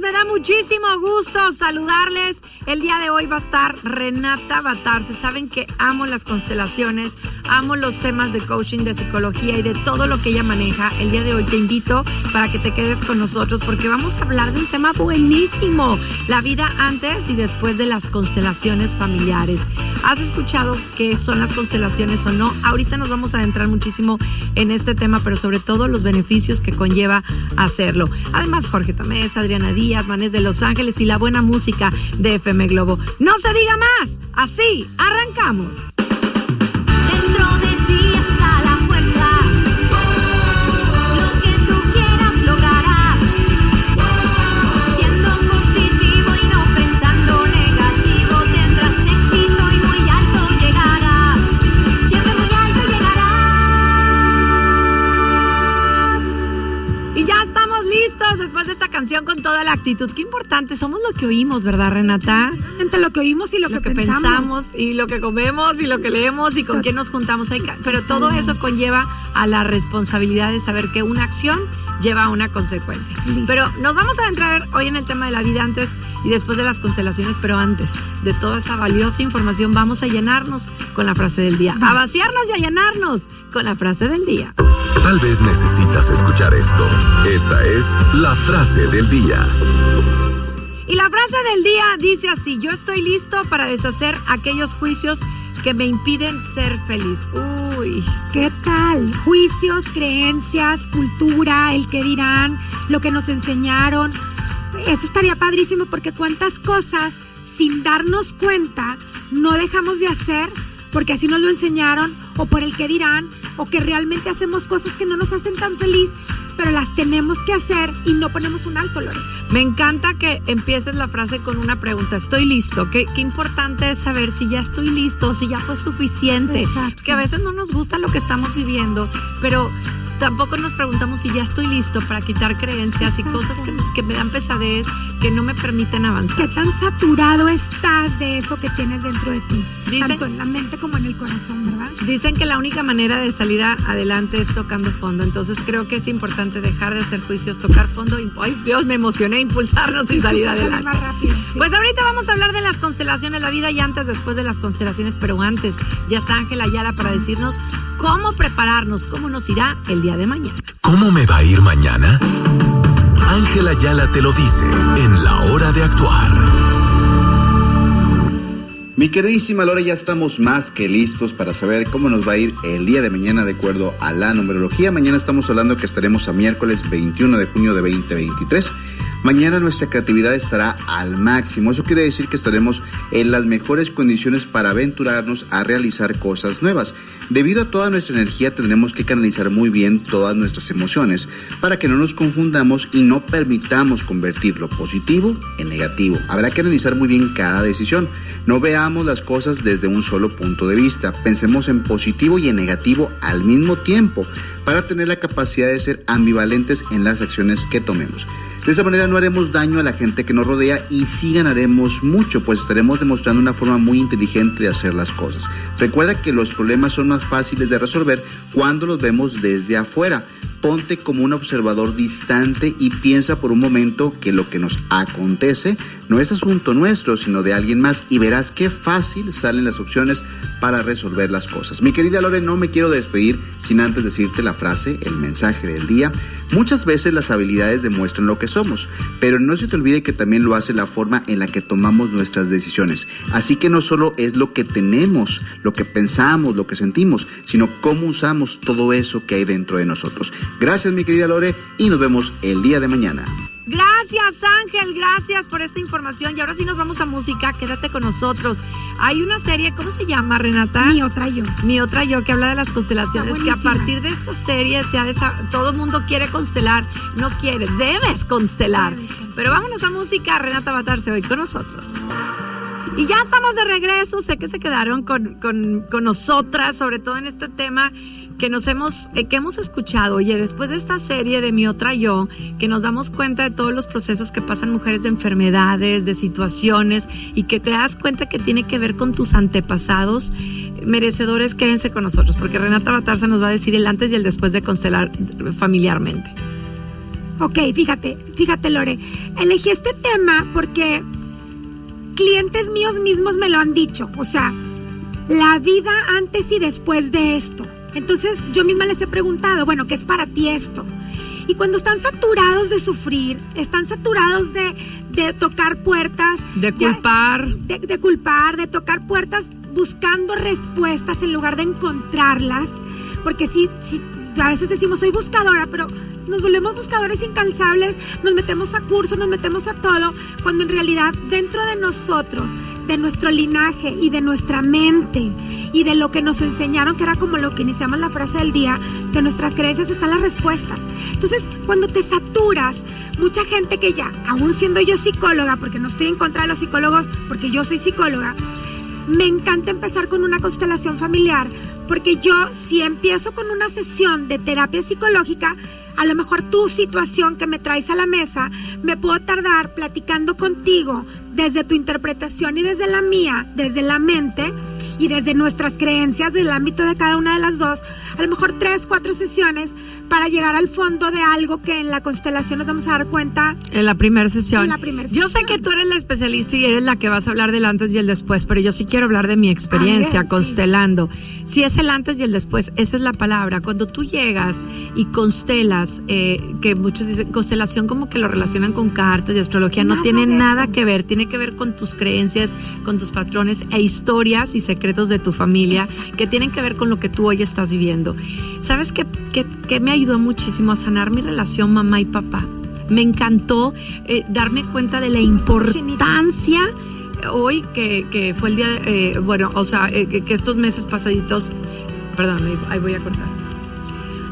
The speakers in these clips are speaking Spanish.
Me da muchísimo gusto saludarles. El día de hoy va a estar Renata Batarse. Saben que amo las constelaciones, amo los temas de coaching, de psicología y de todo lo que ella maneja. El día de hoy te invito para que te quedes con nosotros porque vamos a hablar de un tema buenísimo. La vida antes y después de las constelaciones familiares. ¿Has escuchado qué son las constelaciones o no? Ahorita nos vamos a adentrar muchísimo en este tema, pero sobre todo los beneficios que conlleva hacerlo. Además, Jorge Tamés, Adriana Díaz, Manés de Los Ángeles y la buena música de FM Globo. ¡No se diga más! Así, arrancamos. Dentro de ti está la fuerza. Lo que tú quieras lograrás. Siendo positivo y no pensando negativo, tendrás éxito y muy alto llegarás. Siempre muy alto llegarás. Y ya estamos listos después de esta canción con toda la actitud. Qué importante, somos lo que oímos, ¿verdad, Renata? Entre lo que oímos y lo que pensamos y lo que comemos y lo que leemos y con quién nos juntamos. Pero todo eso conlleva a la responsabilidad de saber que una acción lleva a una consecuencia. Pero nos vamos a adentrar hoy en el tema de la vida antes y después de las constelaciones, pero antes de toda esa valiosa información vamos a llenarnos con la frase del día. A vaciarnos y a llenarnos con la frase del día. Tal vez necesitas escuchar esto. Esta es la frase del día. Y la frase del día dice así: yo estoy listo para deshacer aquellos juicios que me impiden ser feliz. Uy, ¿qué tal? Juicios, creencias, cultura, el que dirán, lo que nos enseñaron. Eso estaría padrísimo porque cuántas cosas sin darnos cuenta no dejamos de hacer porque así nos lo enseñaron o por el que dirán o que realmente hacemos cosas que no nos hacen tan feliz, pero las tenemos que hacer y no ponemos un alto, Lore. Me encanta que empieces la frase con una pregunta. ¿Estoy listo? Qué importante es saber si ya estoy listo, si ya fue suficiente. Exacto. Que a veces no nos gusta lo que estamos viviendo, pero tampoco nos preguntamos si ya estoy listo para quitar creencias. Exacto. Y cosas que me dan pesadez, que no me permiten avanzar. ¿Qué tan saturado estás de eso que tienes dentro de ti? Tanto en la mente como en el corazón, ¿verdad? Dicen que la única manera de salir adelante es tocando fondo. Entonces creo que es importante dejar de hacer juicios, tocar fondo y, ¡ay Dios, me emocioné! Impulsarnos y salir adelante. Más rápido, sí. Pues ahorita vamos a hablar de las constelaciones, la vida y antes, después de las constelaciones, pero antes ya está Ángela Ayala para decirnos cómo prepararnos, cómo nos irá el día de mañana. ¿Cómo me va a ir mañana? Ángela Ayala te lo dice en La Hora de Actuar. Mi queridísima Lore, ya estamos más que listos para saber cómo nos va a ir el día de mañana de acuerdo a la numerología. Mañana estamos hablando que estaremos a miércoles 21 de junio de 2023. Mañana nuestra creatividad estará al máximo. Eso quiere decir que estaremos en las mejores condiciones para aventurarnos a realizar cosas nuevas. Debido a toda nuestra energía tendremos que canalizar muy bien todas nuestras emociones para que no nos confundamos y no permitamos convertir lo positivo en negativo. Habrá que analizar muy bien cada decisión. No veamos las cosas desde un solo punto de vista. Pensemos en positivo y en negativo al mismo tiempo para tener la capacidad de ser ambivalentes en las acciones que tomemos. De esta manera no haremos daño a la gente que nos rodea y sí ganaremos mucho, pues estaremos demostrando una forma muy inteligente de hacer las cosas. Recuerda que los problemas son más fáciles de resolver cuando los vemos desde afuera. Ponte como un observador distante y piensa por un momento que lo que nos acontece no es asunto nuestro, sino de alguien más, y verás qué fácil salen las opciones para resolver las cosas. Mi querida Lore, no me quiero despedir sin antes decirte la frase, el mensaje del día. Muchas veces las habilidades demuestran lo que somos, pero no se te olvide que también lo hace la forma en la que tomamos nuestras decisiones. Así que no solo es lo que tenemos, lo que pensamos, lo que sentimos, sino cómo usamos todo eso que hay dentro de nosotros. Gracias, mi querida Lore, y nos vemos el día de mañana. Gracias, Ángel, gracias por esta información. Y ahora sí nos vamos a música, quédate con nosotros. Hay una serie, ¿cómo se llama, Renata? Mi otra yo. Mi otra yo, que habla de las constelaciones, que a partir de esta serie todo el mundo quiere constelar. No quiere, debes constelar. Pero vámonos a música, Renata Batarse hoy con nosotros. Y ya estamos de regreso, sé que se quedaron con nosotras, sobre todo en este tema que hemos escuchado. Oye, después de esta serie de Mi Otra Yo, que nos damos cuenta de todos los procesos que pasan mujeres, de enfermedades, de situaciones, y que te das cuenta que tiene que ver con tus antepasados, merecedores, quédense con nosotros, porque Renata Batarse nos va a decir el antes y el después de constelar familiarmente. Ok, fíjate, Lore. Elegí este tema porque clientes míos mismos me lo han dicho. O sea, la vida antes y después de esto. Entonces, yo misma les he preguntado, bueno, ¿qué es para ti esto? Y cuando están saturados de sufrir, están saturados de tocar puertas. De culpar. De culpar, de tocar puertas buscando respuestas en lugar de encontrarlas. Porque sí, a veces decimos, soy buscadora, pero nos volvemos buscadores incansables, nos metemos a cursos, nos metemos a todo, cuando en realidad dentro de nosotros, de nuestro linaje y de nuestra mente y de lo que nos enseñaron, que era como lo que iniciamos la frase del día, de nuestras creencias están las respuestas. Entonces, cuando te saturas, mucha gente que ya, aún siendo yo psicóloga, porque no estoy en contra de los psicólogos, porque yo soy psicóloga, me encanta empezar con una constelación familiar, porque yo, si empiezo con una sesión de terapia psicológica, a lo mejor tu situación que me traes a la mesa, me puedo tardar platicando contigo desde tu interpretación y desde la mía, desde la mente y desde nuestras creencias del ámbito de cada una de las dos, a lo mejor 3, 4 sesiones para llegar al fondo de algo que en la constelación nos vamos a dar cuenta. En la primera sesión. Yo sé sesión. que tú eres la especialista y eres la que vas a hablar del antes y el después, pero yo sí quiero hablar de mi experiencia sí. constelando. Si es el antes y el después, esa es la palabra. Cuando tú llegas y constelas, que muchos dicen constelación como que lo relacionan con cartas y astrología, no tiene nada que ver, tiene que ver con tus creencias, con tus patrones e historias y secretos de tu familia que tienen que ver con lo que tú hoy estás viviendo. ¿Sabes qué me ayudó muchísimo a sanar mi relación mamá y papá? Me encantó darme cuenta de la importancia hoy que fue el día, que estos meses pasaditos, perdón, ahí voy a cortar.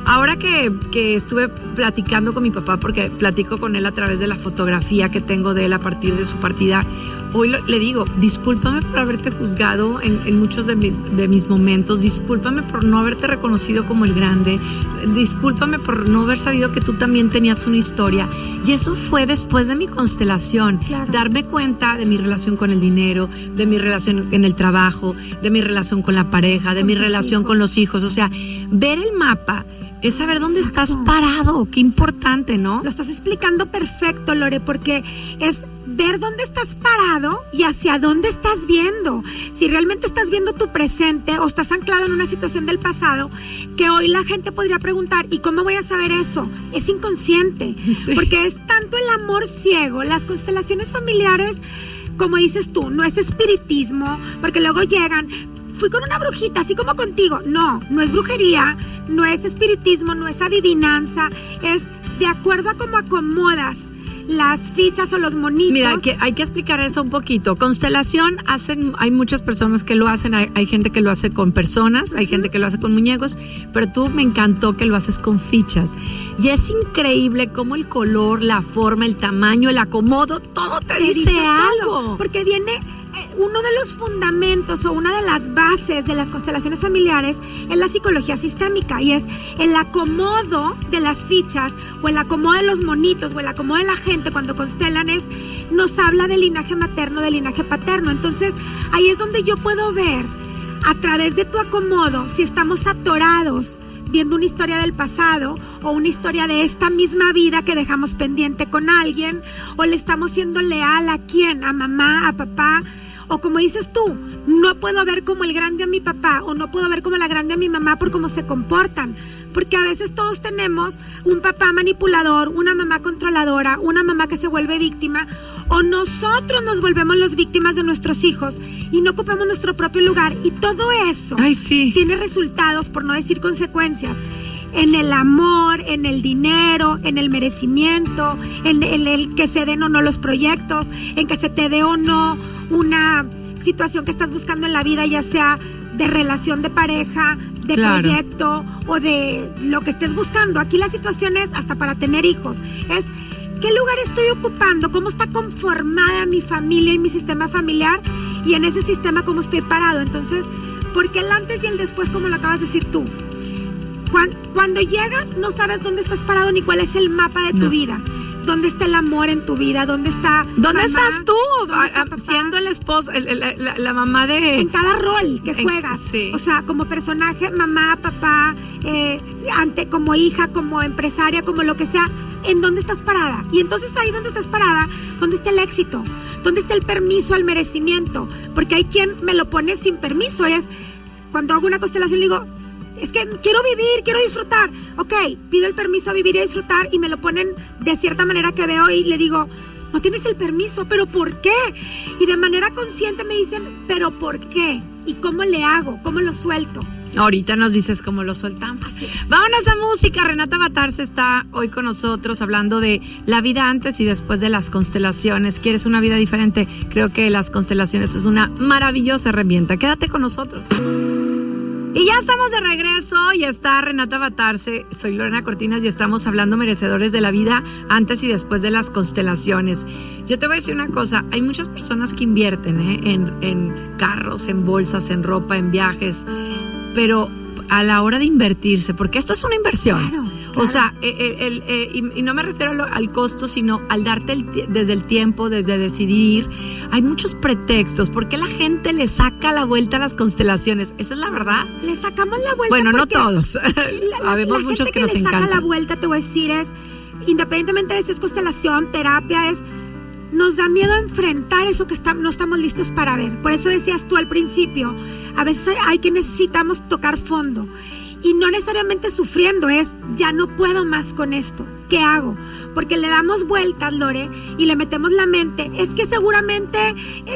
Ahora que estuve platicando con mi papá, porque platico con él a través de la fotografía que tengo de él a partir de su partida, hoy le digo, discúlpame por haberte juzgado en muchos de mis momentos, discúlpame por no haberte reconocido como el grande, discúlpame por no haber sabido que tú también tenías una historia. Y eso fue después de mi constelación, darme cuenta de mi relación con el dinero, de mi relación en el trabajo, de mi relación con la pareja, de mi relación con los hijos. O sea, ver el mapa es saber dónde estás parado. Qué importante, ¿no? Lo estás explicando perfecto, Lore, porque es ver dónde estás parado y hacia dónde estás viendo. Si realmente estás viendo tu presente o estás anclado en una situación del pasado, que hoy la gente podría preguntar, ¿y cómo voy a saber eso? Es inconsciente, porque es tanto el amor ciego. Las constelaciones familiares, como dices tú, no es espiritismo, porque luego llegan, fui con una brujita, así como contigo. No es brujería, no es espiritismo, no es adivinanza, es de acuerdo a cómo acomodas las fichas o los monitos. Mira, hay que explicar eso un poquito. Constelación hay muchas personas que lo hacen, hay gente que lo hace con personas, hay gente que lo hace con muñecos, pero tú me encantó que lo haces con fichas. Y es increíble cómo el color, la forma, el tamaño, el acomodo, todo te dice algo. Porque viene uno de los fundamentos o una de las bases de las constelaciones familiares es la psicología sistémica, y es el acomodo de las fichas o el acomodo de los monitos o el acomodo de la gente cuando constelan nos habla del linaje materno, del linaje paterno. Entonces ahí es donde yo puedo ver a través de tu acomodo si estamos atorados viendo una historia del pasado o una historia de esta misma vida que dejamos pendiente con alguien, o le estamos siendo leal a quién, a mamá, a papá. O como dices tú, no puedo ver como el grande a mi papá o no puedo ver como la grande a mi mamá por cómo se comportan. Porque a veces todos tenemos un papá manipulador, una mamá controladora, una mamá que se vuelve víctima, o nosotros nos volvemos las víctimas de nuestros hijos y no ocupamos nuestro propio lugar. Y todo eso tiene resultados, por no decir consecuencias, en el amor, en el dinero, en el merecimiento, en el que se den o no los proyectos, en que se te dé o no una situación que estás buscando en la vida, ya sea de relación de pareja, de proyecto o de lo que estés buscando. Aquí la situación es hasta para tener hijos. Es qué lugar estoy ocupando, cómo está conformada mi familia y mi sistema familiar, y en ese sistema cómo estoy parado. Entonces, porque el antes y el después, como lo acabas de decir tú, cuando llegas no sabes dónde estás parado ni cuál es el mapa de tu vida. ¿Dónde está el amor en tu vida? ¿Dónde está ¿Dónde mamá? estás tú? ¿Dónde está siendo el esposo, la mamá de... En cada rol que juegas. Sí. O sea, como personaje, mamá, papá, como hija, como empresaria, como lo que sea. en dónde estás parada. Y entonces ahí donde estás parada, ¿dónde está el éxito? ¿Dónde está el permiso al merecimiento? Porque hay quien me lo pone sin permiso. Es cuando hago una constelación le digo, es que quiero vivir, quiero disfrutar. Ok, pido el permiso a vivir y a disfrutar y me lo ponen de cierta manera que veo y le digo, no tienes el permiso, ¿pero por qué? Y de manera consciente me dicen, ¿pero por qué? ¿Y cómo le hago? ¿Cómo lo suelto? Ahorita nos dices cómo lo soltamos. Vámonos a música. Renata Batarse está hoy con nosotros hablando de la vida antes y después de las constelaciones. ¿Quieres una vida diferente? Creo que las constelaciones es una maravillosa herramienta. Quédate con nosotros. Y ya estamos de regreso y está Renata Batarse, soy Lorena Cortinas y estamos hablando merecedores de la vida antes y después de las constelaciones. Yo te voy a decir una cosa, hay muchas personas que invierten en carros, en bolsas, en ropa, en viajes, pero a la hora de invertirse, porque esto es una inversión. Claro. O sea, y no me refiero al costo, sino al darte desde el tiempo, desde decidir. Hay muchos pretextos. ¿Por qué la gente le saca la vuelta a las constelaciones? Esa es la verdad. Le sacamos la vuelta. Bueno, no todos. Habemos muchos que nos encantan. La saca la vuelta, te voy a decir, es, independientemente de si es constelación, terapia, nos da miedo enfrentar eso que no estamos listos para ver. Por eso decías tú al principio, a veces hay que necesitamos tocar fondo. Y no necesariamente sufriendo, ya no puedo más con esto. ¿Qué hago? Porque le damos vueltas, Lore, y le metemos la mente. Es que seguramente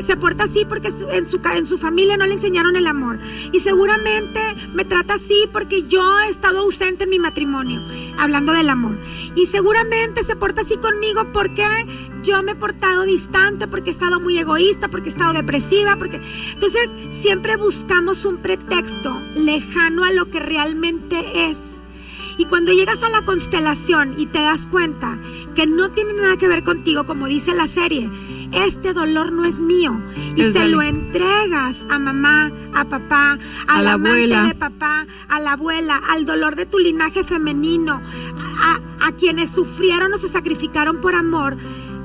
se porta así porque en su familia no le enseñaron el amor. Y seguramente me trata así porque yo he estado ausente en mi matrimonio, hablando del amor. Y seguramente se porta así conmigo porque yo me he portado distante, porque he estado muy egoísta, porque he estado depresiva, porque... Entonces, siempre buscamos un pretexto lejano a lo que realmente es. Y cuando llegas a la constelación y te das cuenta que no tiene nada que ver contigo, como dice la serie, este dolor no es mío. Y se lo entregas a mamá, a papá, a la abuela de papá, a la abuela, al dolor de tu linaje femenino, a quienes sufrieron o se sacrificaron por amor.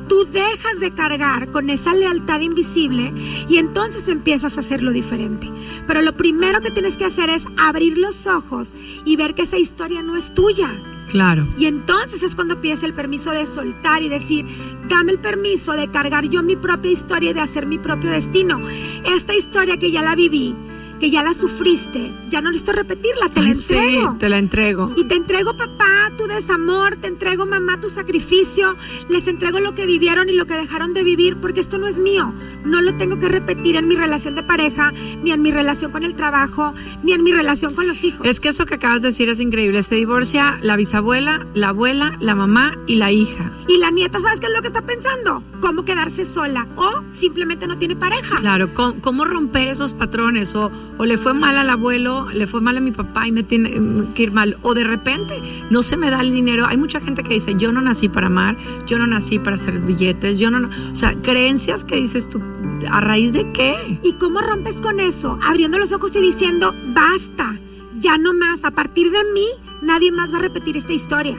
Tú dejas de cargar con esa lealtad invisible y entonces empiezas a hacerlo diferente. Pero lo primero que tienes que hacer es abrir los ojos y ver que esa historia no es tuya. Claro. Y entonces es cuando pides el permiso de soltar y decir, dame el permiso de cargar yo mi propia historia y de hacer mi propio destino. Esta historia que ya la viví, que ya la sufriste, ya no necesito repetirla, te la entrego. Sí, te la entrego. Y te entrego, papá, tu desamor, te entrego, mamá, tu sacrificio, les entrego lo que vivieron y lo que dejaron de vivir, porque esto no es mío. No lo tengo que repetir en mi relación de pareja, ni en mi relación con el trabajo, ni en mi relación con los hijos. Es que eso que acabas de decir es increíble. Se divorcia la bisabuela, la abuela, la mamá y la hija. Y la nieta, ¿sabes qué es lo que está pensando? ¿Cómo quedarse sola? O simplemente no tiene pareja. Claro, ¿cómo romper esos patrones? O le fue mal al abuelo, le fue mal a mi papá y me tiene que ir mal. O de repente no se me da el dinero. Hay mucha gente que dice, yo no nací para amar, yo no nací para hacer billetes, o sea, creencias que dices tú, ¿a raíz de qué? ¿Y cómo rompes con eso? Abriendo los ojos y diciendo, basta, ya no más, a partir de mí, nadie más va a repetir esta historia.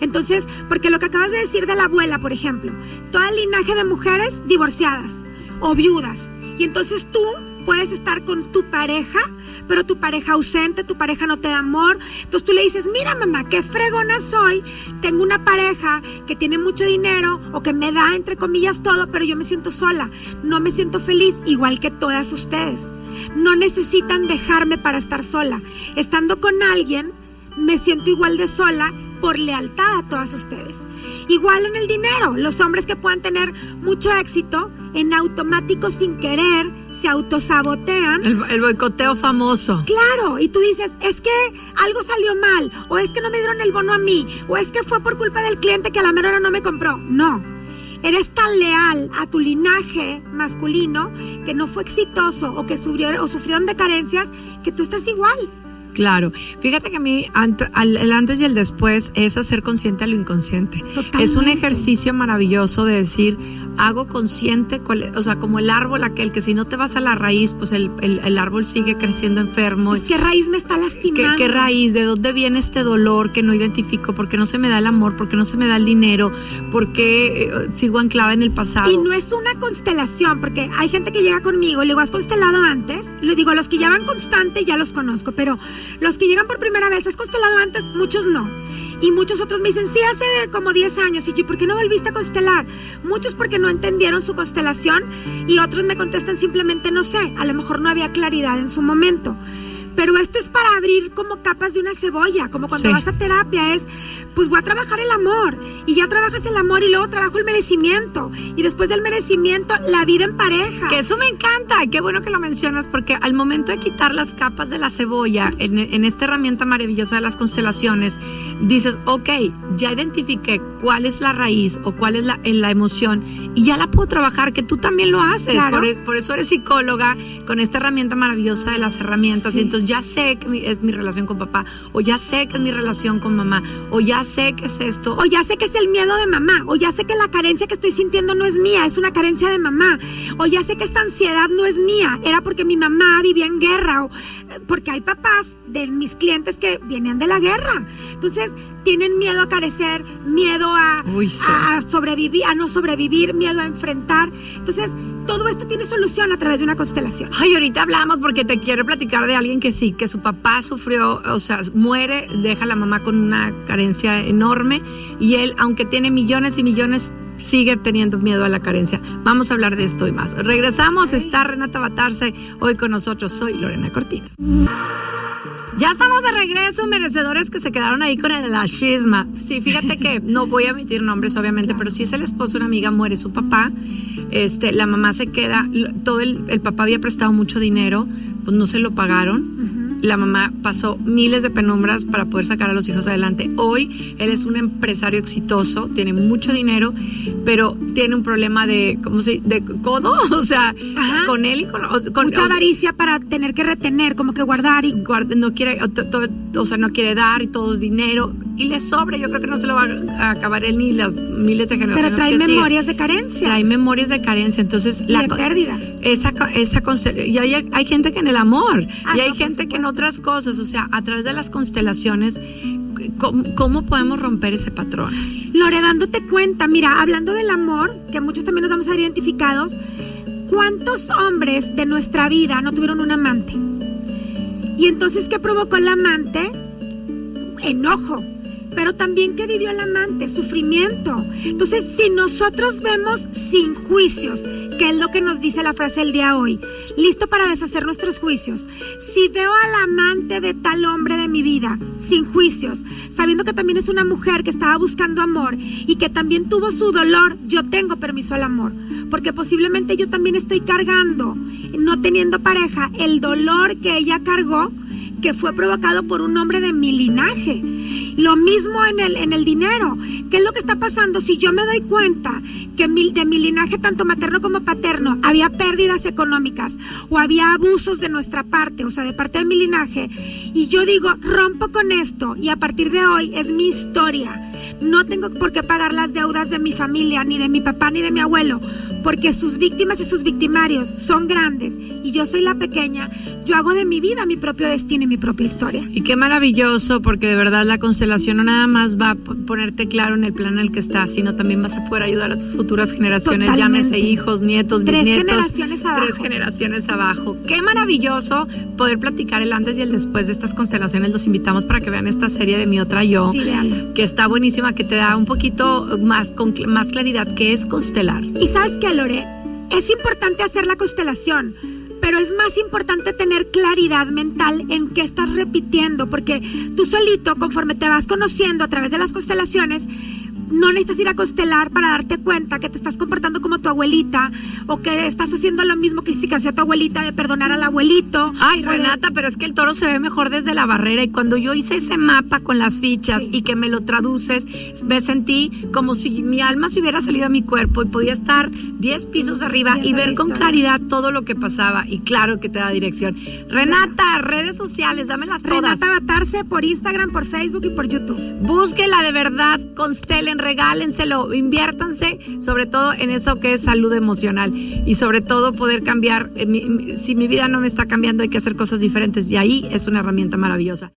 Entonces, porque lo que acabas de decir de la abuela, por ejemplo, todo el linaje de mujeres divorciadas o viudas, y entonces tú puedes estar con tu pareja, pero tu pareja ausente, tu pareja no te da amor. Entonces tú le dices, mira mamá, qué fregona soy, tengo una pareja que tiene mucho dinero o que me da entre comillas todo, pero yo me siento sola, no me siento feliz, igual que todas ustedes. No necesitan dejarme para estar sola. Estando con alguien, me siento igual de sola por lealtad a todas ustedes. Igual en el dinero, los hombres que puedan tener mucho éxito, en automático sin querer, se autosabotean. El boicoteo famoso. Claro, y tú dices, es que algo salió mal, o es que no me dieron el bono a mí, o es que fue por culpa del cliente que a la mera hora no me compró. No, eres tan leal a tu linaje masculino que no fue exitoso o que sufrieron de carencias que tú estás igual. Claro, fíjate que a mí el antes y el después es hacer consciente a lo inconsciente. Totalmente. Es un ejercicio maravilloso de decir, hago consciente, o sea, como el árbol aquel que si no te vas a la raíz, pues el árbol sigue creciendo enfermo. Pues, ¿qué raíz me está lastimando? ¿Qué raíz? ¿De dónde viene este dolor que no identifico? ¿Por qué no se me da el amor? ¿Por qué no se me da el dinero? ¿Por qué sigo anclada en el pasado? Y no es una constelación, porque hay gente que llega conmigo y le digo, ¿has constelado antes? Le digo, los que ya van constante ya los conozco, pero los que llegan por primera vez, ¿has constelado antes? Muchos no. Y muchos otros me dicen, sí, hace como 10 años. Y yo, ¿por qué no volviste a constelar? Muchos porque no entendieron su constelación y otros me contestan simplemente no sé, a lo mejor no había claridad en su momento. Pero esto es para abrir como capas de una cebolla, como cuando vas a terapia, es, pues voy a trabajar el amor, y ya trabajas el amor y luego trabajo el merecimiento, y después del merecimiento, la vida en pareja. Que eso me encanta, qué bueno que lo mencionas, porque al momento de quitar las capas de la cebolla, en esta herramienta maravillosa de las constelaciones, dices, ok, ya identifiqué cuál es la raíz o cuál es la emoción, y ya la puedo trabajar, que tú también lo haces, claro. por eso eres psicóloga, con esta herramienta maravillosa de las herramientas, Sí. y entonces ya sé que es mi relación con papá, o ya sé que es mi relación con mamá, o ya sé que es esto. O ya sé que es el miedo de mamá, o ya sé que la carencia que estoy sintiendo no es mía, es una carencia de mamá, o ya sé que esta ansiedad no es mía, era porque mi mamá vivía en guerra, o porque hay papás de mis clientes que vienen de la guerra, entonces tienen miedo a carecer, miedo a sobrevivir, a no sobrevivir, miedo a enfrentar, entonces todo esto tiene solución a través de una constelación. Ay, ahorita hablamos porque te quiero platicar de alguien que sí, que su papá sufrió, o sea, muere, deja a la mamá con una carencia enorme y él, aunque tiene millones y millones, sigue teniendo miedo a la carencia. Vamos a hablar de esto y más. Regresamos, está Renata Batarse hoy con nosotros. Soy Lorena Cortinas. Ya estamos de regreso, merecedores que se quedaron ahí con la chisma. Sí, fíjate que no voy a emitir nombres, obviamente, pero si es el esposo de una amiga, muere su papá, la mamá se queda, todo el papá había prestado mucho dinero, pues no se lo pagaron. La mamá pasó miles de penumbras para poder sacar a los hijos adelante. Hoy él es un empresario exitoso, tiene mucho dinero, pero tiene un problema de codo, o sea, Ajá. con él y con Mucha avaricia para tener que retener, como que guardar y no quiere, no quiere dar y todo es dinero y le sobra. Yo creo que no se lo va a acabar él ni las miles de generaciones. pero trae que memorias de carencia. trae memorias de carencia, entonces Y de pérdida. Y hay gente que en el amor y hay no, gente por que en otras cosas, o sea, a través de las constelaciones, ¿cómo podemos romper ese patrón? Lore, dándote cuenta, mira, hablando del amor, que muchos también nos vamos a ver identificados, ¿cuántos hombres de nuestra vida no tuvieron un amante? Y entonces, ¿qué provocó el amante? Enojo. Pero también, ¿qué vivió el amante? Sufrimiento. Entonces, si nosotros vemos sin juicios, que es lo que nos dice la frase del día hoy, listo para deshacer nuestros juicios. Si veo al amante de tal hombre de mi vida, sin juicios, sabiendo que también es una mujer que estaba buscando amor y que también tuvo su dolor, yo tengo permiso al amor, porque posiblemente yo también estoy cargando, no teniendo pareja, el dolor que ella cargó, que fue provocado por un hombre de mi linaje. Lo mismo en el dinero. ¿Qué es lo que está pasando? Si yo me doy cuenta que de mi linaje, tanto materno como paterno, había pérdidas económicas o había abusos de nuestra parte, o sea, de parte de mi linaje, y yo digo, rompo con esto y a partir de hoy es mi historia. No tengo por qué pagar las deudas de mi familia, ni de mi papá, ni de mi abuelo, porque sus víctimas y sus victimarios son grandes y yo soy la pequeña. Yo hago de mi vida mi propio destino y mi propia historia. Y qué maravilloso, porque de verdad la constelación no nada más va a ponerte claro en el plan en el que estás, sino también vas a poder ayudar a tus futuras generaciones, Totalmente. llámese hijos, nietos, Tres bisnietos. generaciones abajo. 3 generaciones abajo. Qué maravilloso poder platicar el antes y el después de estas constelaciones. Los invitamos para que vean esta serie de Mi Otra Yo, Sí, véanla. que está buenísima, que te da un poquito más, con más claridad, que es constelar. Y ¿sabes qué, Lore? Es importante hacer la constelación, pero es más importante tener claridad mental en qué estás repitiendo, porque tú solito, conforme te vas conociendo a través de las constelaciones, no necesitas ir a constelar para darte cuenta que te estás comportando como tu abuelita o que estás haciendo lo mismo que hacía tu abuelita, de perdonar al abuelito. Ay, o de- Renata, pero es que el toro se ve mejor desde la barrera, y cuando yo hice ese mapa con las fichas Sí. y que me lo traduces, me sentí como si mi alma se hubiera salido a mi cuerpo y podía estar 10 pisos arriba y Viendo ver la con historia. claridad todo lo que pasaba, y claro que te da dirección. Renata, redes sociales, dámelas todas. Renata Batarse por Instagram, por Facebook y por YouTube. Búsquela de verdad, constelen, regálenselo, inviértanse, sobre todo en eso que es salud emocional, y sobre todo poder cambiar. Si mi vida no me está cambiando, hay que hacer cosas diferentes, y ahí es una herramienta maravillosa.